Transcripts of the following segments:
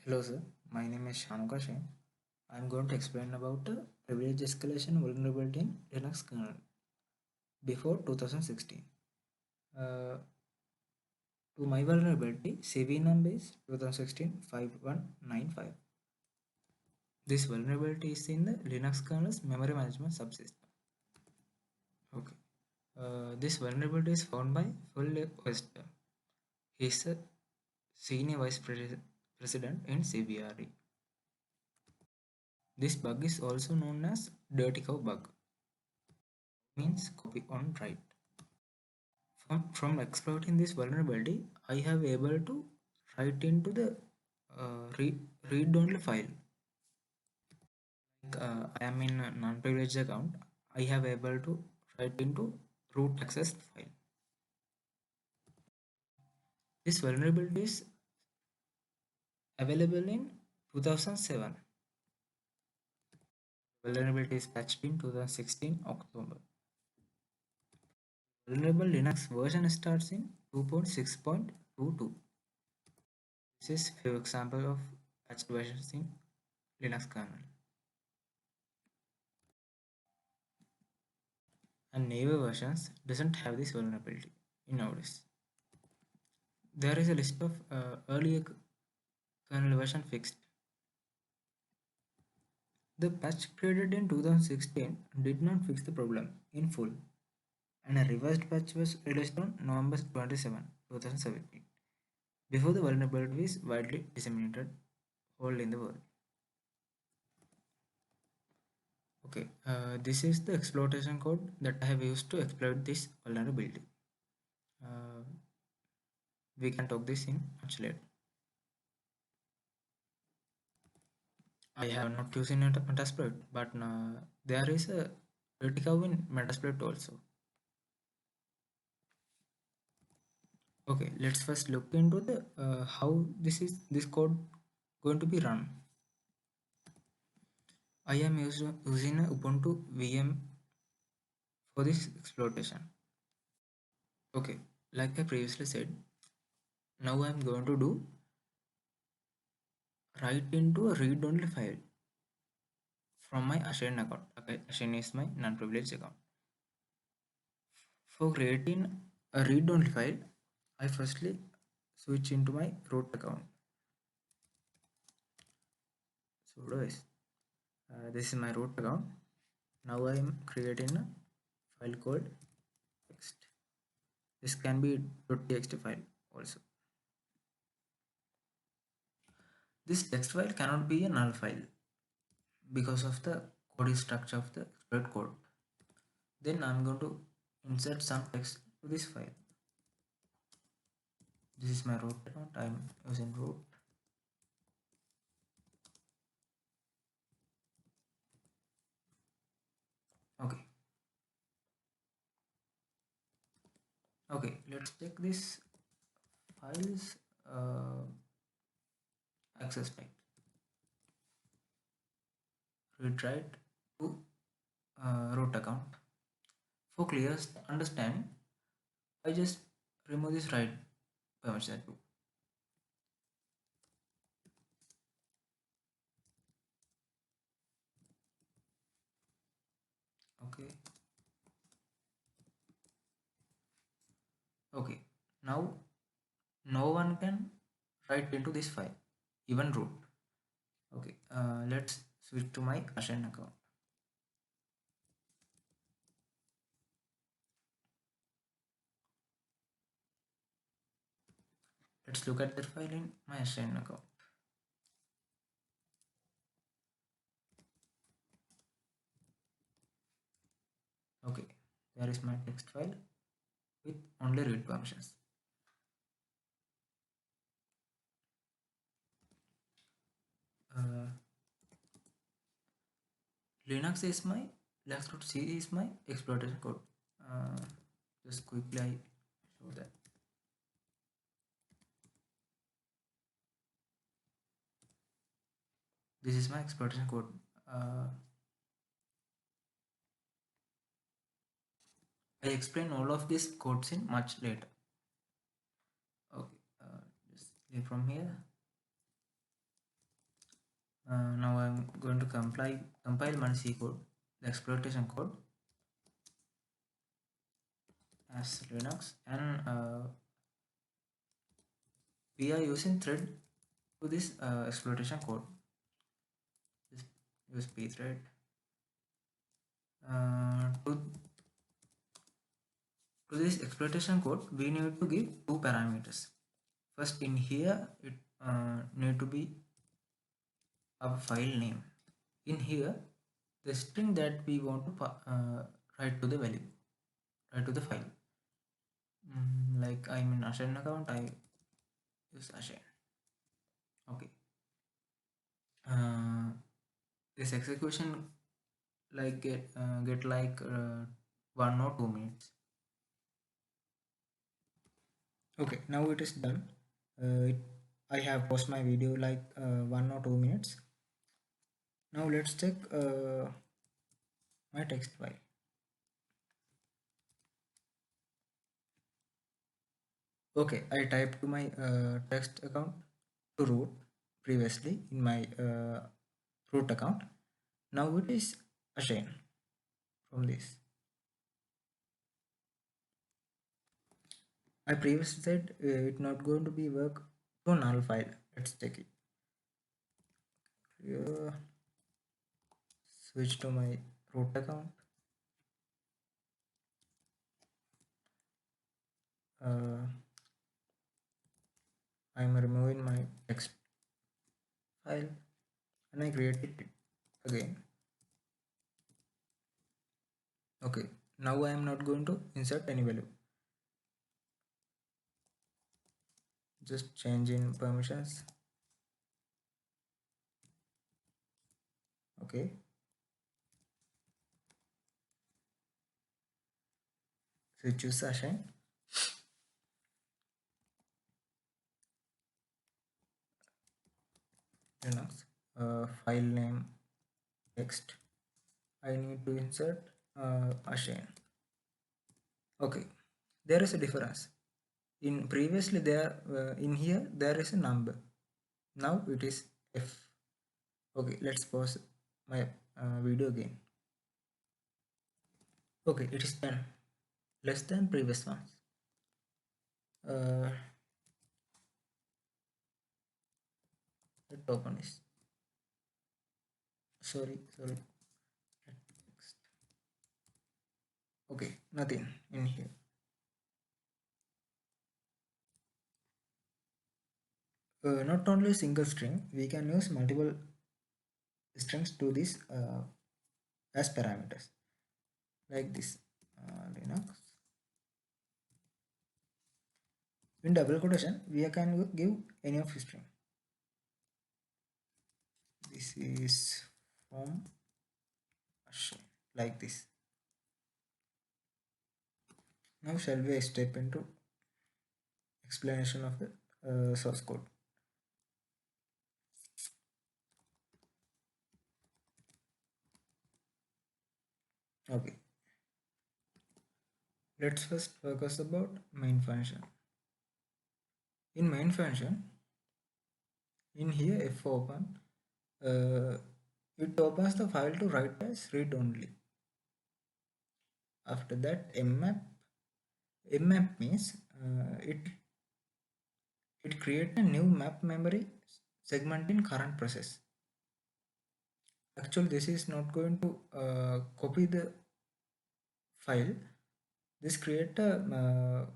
Hello sir, my name is Shanuka Shen. I am going to explain about privilege escalation vulnerability in Linux kernel before 2016. Uh, to my vulnerability, CVNum is 2016-5195. This vulnerability is in the Linux kernel's memory management subsystem. Okay. This vulnerability is found by Phil Wester. He is a senior president in CBRE. This bug is also known as dirty cow bug, means copy on write. From exploiting this vulnerability, I have able to write into the read-only file. I am in a non-privileged account. I have able to write into root access file. This vulnerability is available in 2007. Vulnerability is patched in 2016 October. Vulnerable Linux version starts in 2.6.22. This is few example of patched versions in Linux kernel. And newer versions doesn't have this vulnerability in nowadays. There is a list of earlier kernel version fixed. The patch created in 2016 did not fix the problem in full, and a revised patch was released on November 27, 2017, before the vulnerability was widely disseminated all in the world. Okay, this is the exploitation code that I have used to exploit this vulnerability. Uh, we can talk this in much later. I have not used in Metasploit, but there is a vertical in Metasploit also. Okay, let's first look into the how this code going to be run. I am using a Ubuntu VM for this exploitation. Okay, like I previously said, now I am going to do write into a read-only file from my Ashen account. Okay, Ashen is my non-privileged account. For creating a read-only file, I firstly switch into my root account. Sudo s. This is my root account. Now I am creating a file called text. This can be .txt file also. This text file cannot be a null file because of the code structure of the exploit code. Then I am going to insert some text to this file. This is my root account. I am using root. Okay. Okay, let's check this file's access type. Read write to root account. For clear understanding, I just remove this write permission too. Okay. Okay. Now no one can write into this file, even root. Okay. Let's switch to my Ashen account. Let's look at the file in my Ashen account. Okay. There is my text file with only read permissions. Uh, Linux is my Linux.c is my exploitation code. Uh, just quickly I show that. This is my exploitation code. I explain all of these codes in much later. Okay, just leave from here. Now I'm going to compile my C code, the exploitation code as Linux, and we are using thread to this exploitation code. Just use pthread to this exploitation code. We need to give two parameters. First, in here it need to be our file name. In here, the string that we want to write to the value, write to the file. Like I'm in Ashen account, I use Ashen. Okay. This execution like get like 1 or 2 minutes. Okay, now it is done. I have paused my video like 1 or 2 minutes. Now let's check my text file. Okay, I typed to my text account to root previously in my root account. Now it is Ashen from this. I previously said it's not going to be work to null file. Let's check it. Switch to my root account. I'm removing my text file and I create it again. Okay, now I am not going to insert any value. Just change in permissions. Okay. So choose Ashen. Linux. File name text. I need to insert Ashen. Okay. There is a difference. In previously there in here there is a number. Now it is F. Okay, let's pause my video again. Okay, it is done. Less than previous ones. Let's open this. Sorry. Okay, nothing in here. Not only single string, we can use multiple strings to this as parameters, like this. Linux. In double quotation, we can give any of string. This is from like this. Now shall we step into explanation of the source code. Okay. Let's first focus about main function. In main function, in here if open, it opens the file to write as read only. After that, mmap means it creates a new map memory segment in current process. Actually, this is not going to copy the file. This create a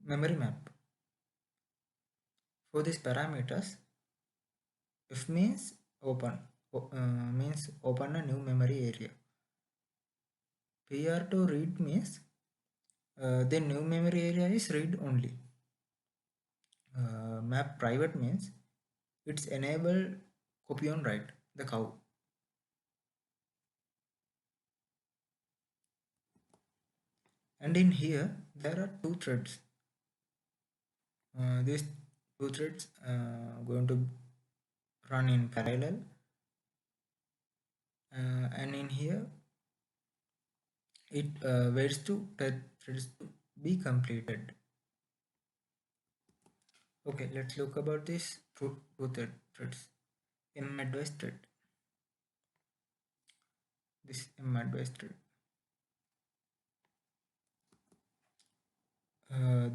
memory map. For these parameters, if means open, means open a new memory area. PR to read means the new memory area is read only. Map private means it's enable copy on write the cow. And in here there are two threads. These two threads going to run in parallel, and in here it waits to threads to be completed. Okay, let's look about this two threads in advice thread. this m-address thread.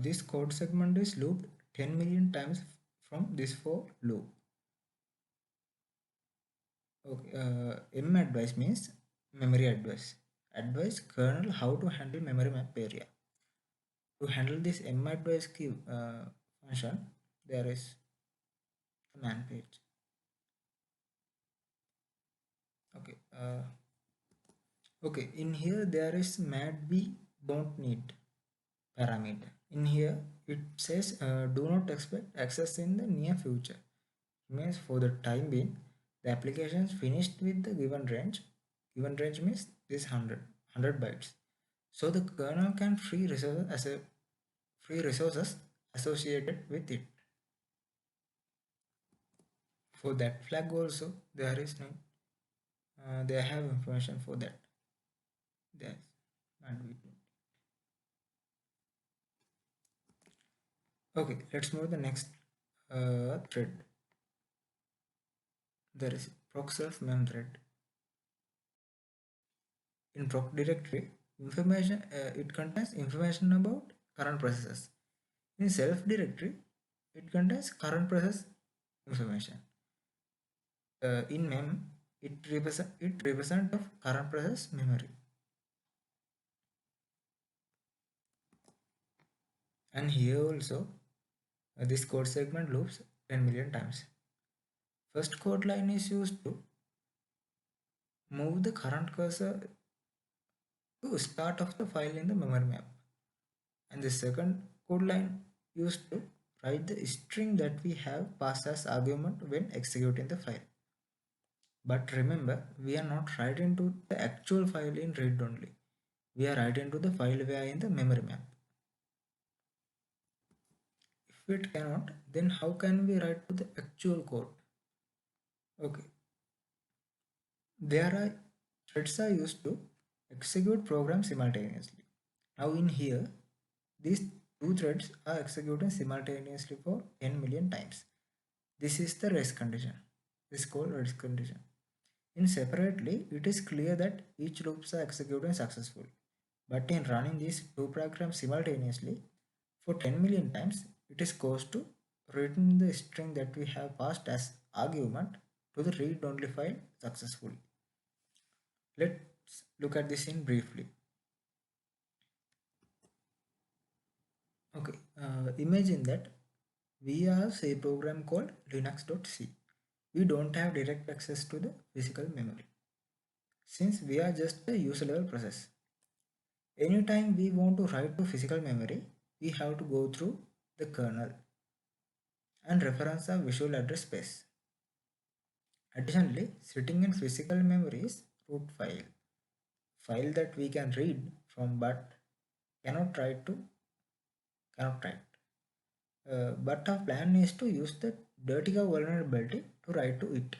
This code segment is looped 10 million times from this for loop. Okay, M advice means memory advice. Advise kernel how to handle memory map area. To handle this M advice key function, there is a man page. Okay. Okay. In here there is madb don't need parameter. In here it says do not expect access in the near future. Means for the time being, the application is finished with the given range. Given range means this 100 bytes. So the kernel can free resources associated with it. For that flag also there is no they have information for that. Yes, and we do. Okay, let's move to the next thread. There is proc self mem thread. In proc directory, information it contains information about current processes. In self directory, it contains current process information. In mem, it represent of current process memory. And here also, this code segment loops 10 million times. First code line is used to move the current cursor to start of the file in the memory map. And the second code line used to write the string that we have passed as argument when executing the file. But remember, we are not writing to the actual file in read only. We are writing to the file we are in the memory map. If it cannot, then how can we write to the actual code? Okay. There are threads are used to execute programs simultaneously. Now in here, these two threads are executing simultaneously for 10 million times. This is the rest condition. This is called rest condition. In separately, it is clear that each loops are executing successfully. But in running these two programs simultaneously for 10 million times, it is caused to return the string that we have passed as argument to the read-only file successfully. Let's look at this in briefly. Okay, imagine that we have a program called linux.c. We don't have direct access to the physical memory since we are just a user level process. Anytime we want to write to physical memory, we have to go through the kernel and reference a visual address space. Additionally, sitting in physical memory is root file that we can read from but cannot write to cannot write. But our plan is to use the dirty cow vulnerability to write to it.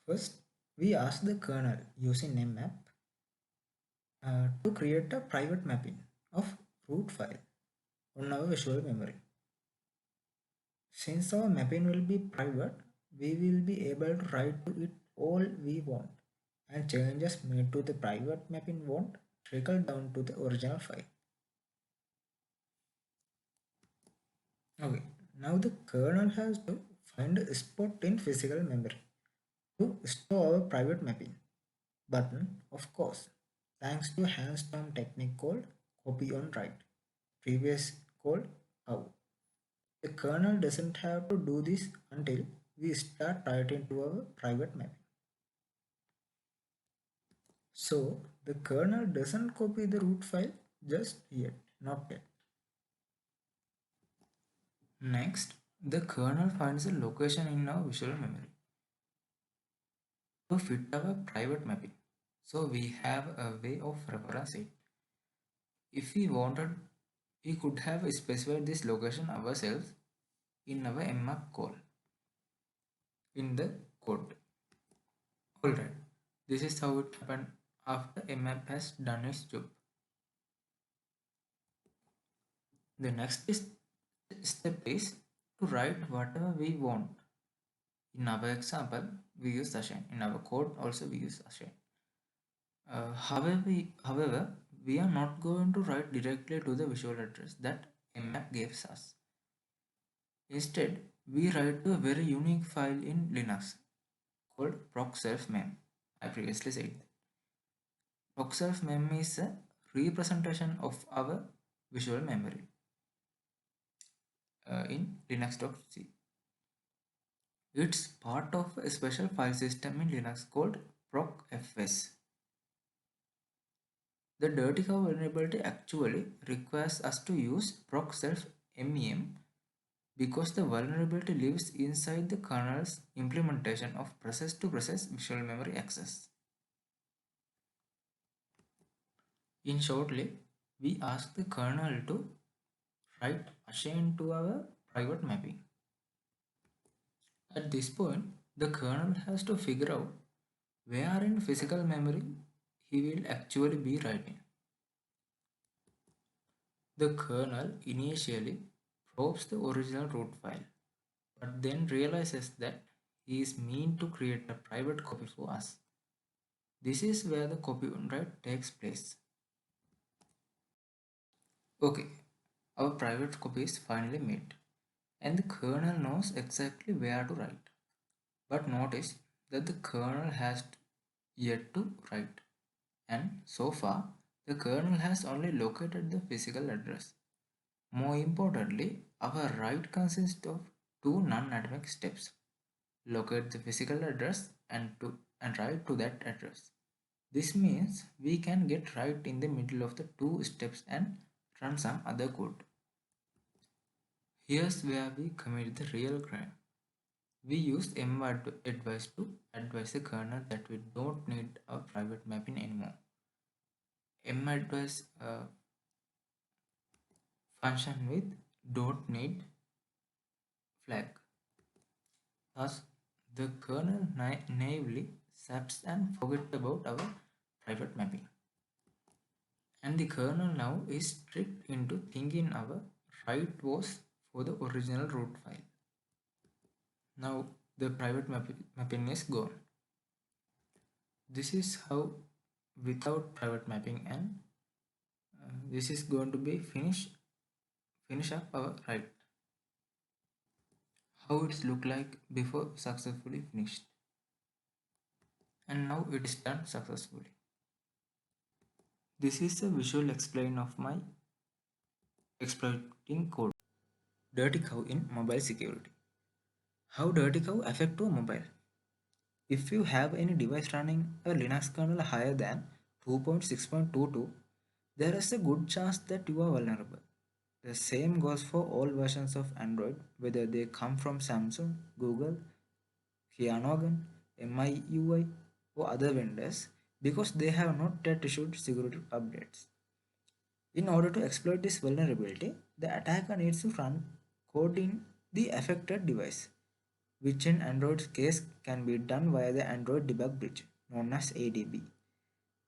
First, we ask the kernel using nmap to create a private mapping of root file on our visual memory. Since our mapping will be private, we will be able to write to it all we want, and changes made to the private mapping won't trickle down to the original file. Okay, now the kernel has to find a spot in physical memory to store our private mapping button, of course, thanks to a hands-on technique called copy on write, previous called how. The kernel doesn't have to do this until we start writing to our private mapping. So the kernel doesn't copy the root file just yet, not yet. Next, the kernel finds a location in our visual memory to fit our private mapping. So we have a way of reference it. If we wanted, we could have specified this location ourselves in our mmap call in the code. Alright, this is how it happened after mmap has done its job. The next step is to write whatever we want In our example, we use Assign. In our code also we use Assign. However, we are not going to write directly to the visual address that mmap gives us. Instead, we write to a very unique file in Linux called procself-mem. I previously said that. Procself-mem is a representation of our visual memory in Linux.c. It's part of a special file system in Linux called procfs. The dirty cow vulnerability actually requires us to use procself-mem because the vulnerability lives inside the kernel's implementation of process-to-process visual memory access. In shortly, we ask the kernel to write assign to our private mapping. At this point, the kernel has to figure out where in physical memory he will actually be writing. The kernel initially probes the original root file, but then realizes that he is mean to create a private copy for us. This is where the copy write takes place. Okay, our private copy is finally made, and the kernel knows exactly where to write. But notice that the kernel has yet to write, and so far the kernel has only located the physical address. More importantly, our write consists of two non-atomic steps: locate the physical address and write to that address. This means we can get right in the middle of the two steps and run some other code. Here's where we commit the real crime. We use advice to advise the kernel that we don't need a private mapping anymore. madvice function with don't need flag. Thus, the kernel naively saps and forgets about our private mapping. And the kernel now is tricked into thinking our write was for the original root file. Now the private mapping is gone. This is how without private mapping, and this is going to be finish up our write. How it's look like before successfully finished, and now it is done successfully. This is a visual explain of my exploiting code. Dirty cow in mobile security. How dirty cow affect to mobile? If you have any device running a Linux kernel higher than 2.6.22, there is a good chance that you are vulnerable. The same goes for all versions of Android, whether they come from Samsung, Google, Cyanogen, MIUI, or other vendors, because they have not yet issued security updates. In order to exploit this vulnerability, the attacker needs to run code in the affected device, which in Android's case can be done via the Android Debug Bridge, known as ADB,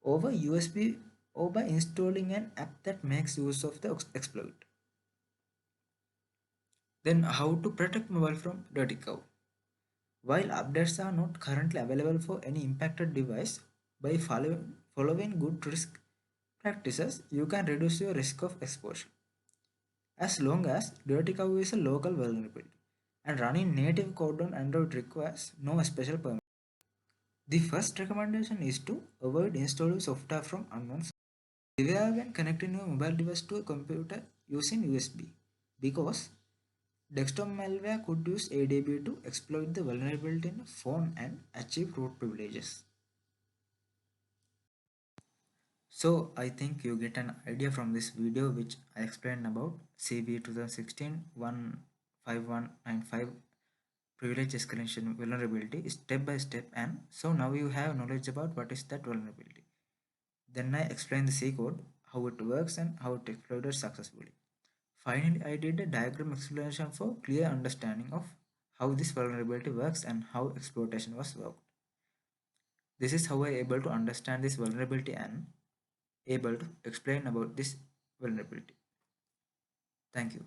over USB or by installing an app that makes use of the exploit. Then how to protect mobile from dirty cow? While updates are not currently available for any impacted device, by following good risk practices, you can reduce your risk of exposure. As long as dirty cow is a local vulnerability and running native code on Android requires no special permission. The first recommendation is to avoid installing software from unknown sources. Beware when connecting your mobile device to a computer using USB, because desktop malware could use ADB to exploit the vulnerability in a phone and achieve root privileges. So I think you get an idea from this video which I explained about CVE 2016-15195 privilege escalation vulnerability step by step, and so now you have knowledge about what is that vulnerability. Then I explained the C code, how it works and how it exploited successfully. Finally, I did a diagram explanation for clear understanding of how this vulnerability works and how exploitation was worked. This is how I able to understand this vulnerability and able to explain about this vulnerability. Thank you.